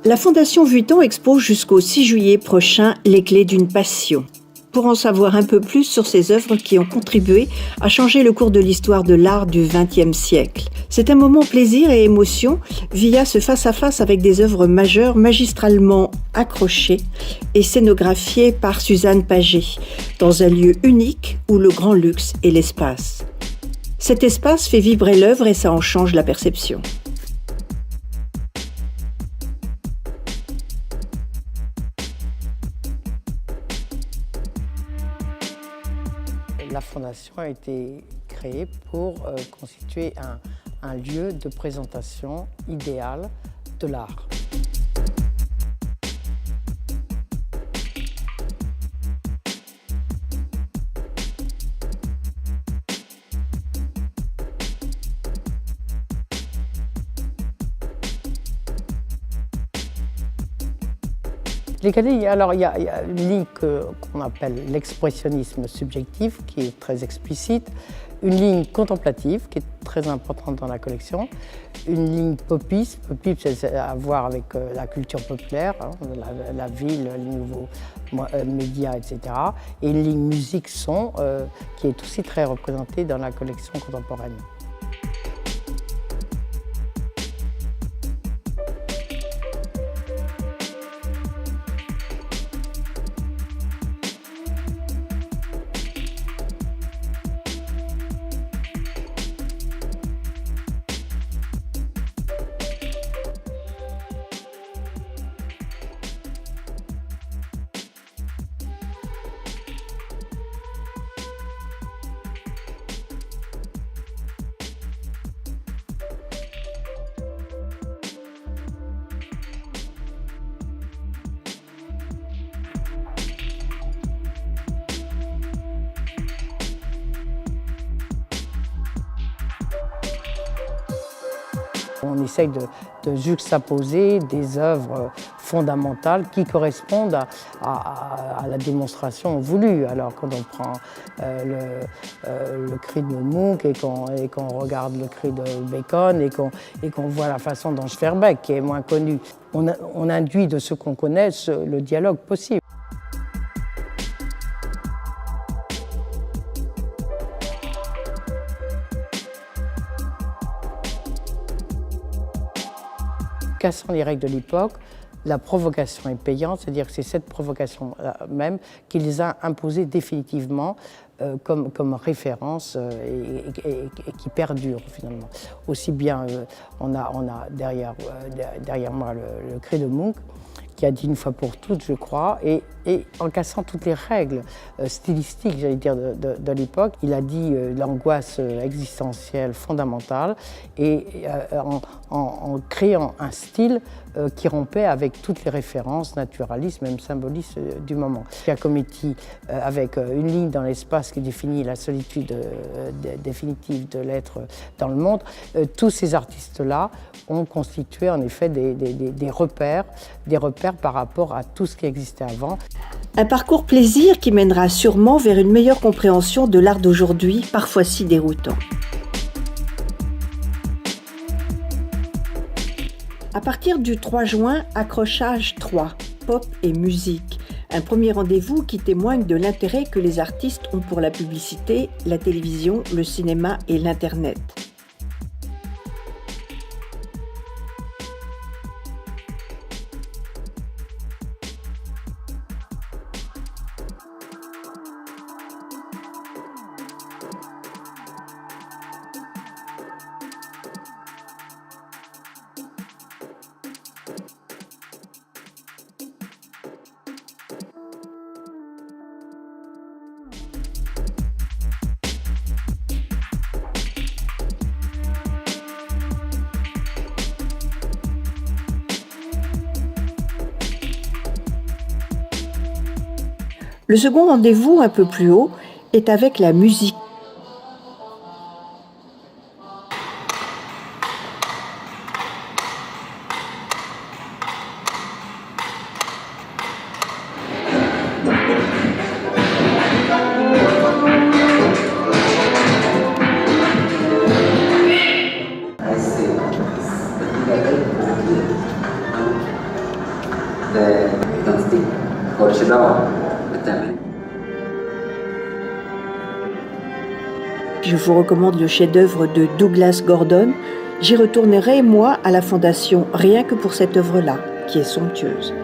La Fondation Vuitton expose jusqu'au 6 juillet prochain les clés d'une passion. Pour en savoir un peu plus sur ces œuvres qui ont contribué à changer le cours de l'histoire de l'art du XXe siècle. C'est un moment plaisir et émotion via ce face-à-face avec des œuvres majeures magistralement accrochées et scénographiées par Suzanne Paget, dans un lieu unique où le grand luxe est l'espace. Cet espace fait vibrer l'œuvre et ça en change la perception. La Fondation a été créée pour constituer un lieu de présentation idéal de l'art. Les galeries, alors il y a une ligne qu'on appelle l'expressionnisme subjectif, qui est très explicite, une ligne contemplative, qui est très importante dans la collection, une ligne popiste, c'est à voir avec la culture populaire, hein, la ville, les nouveaux médias, etc. Et une ligne musique-son, qui est aussi très représentée dans la collection contemporaine. On essaye de juxtaposer des œuvres fondamentales qui correspondent à la démonstration voulue. Alors quand on prend le cri de Munch et qu'on regarde le cri de Bacon et qu'on voit la façon dont Schwerbeck, qui est moins connu, on induit de ce qu'on connaît le dialogue possible. Cassant les règles de l'époque, la provocation est payante, c'est-à-dire que c'est cette provocation même qui les a imposées définitivement comme référence et qui perdure finalement. Aussi bien, on a derrière moi le cri de Munch, qui a dit une fois pour toutes, je crois, et en cassant toutes les règles stylistiques, j'allais dire, de l'époque, il a dit l'angoisse existentielle fondamentale et en créant un style qui rompait avec toutes les références naturalistes, même symbolistes du moment. Giacometti, avec une ligne dans l'espace qui définit la solitude définitive de l'être dans le monde, tous ces artistes-là ont constitué en effet des repères par rapport à tout ce qui existait avant. Un parcours plaisir qui mènera sûrement vers une meilleure compréhension de l'art d'aujourd'hui, parfois si déroutant. À partir du 3 juin, accrochage 3, pop et musique. Un premier rendez-vous qui témoigne de l'intérêt que les artistes ont pour la publicité, la télévision, le cinéma et l'Internet. Le second rendez-vous, un peu plus haut, est avec la musique. Je vous recommande le chef-d'œuvre de Douglas Gordon. J'y retournerai, moi, à la Fondation, rien que pour cette œuvre-là, qui est somptueuse.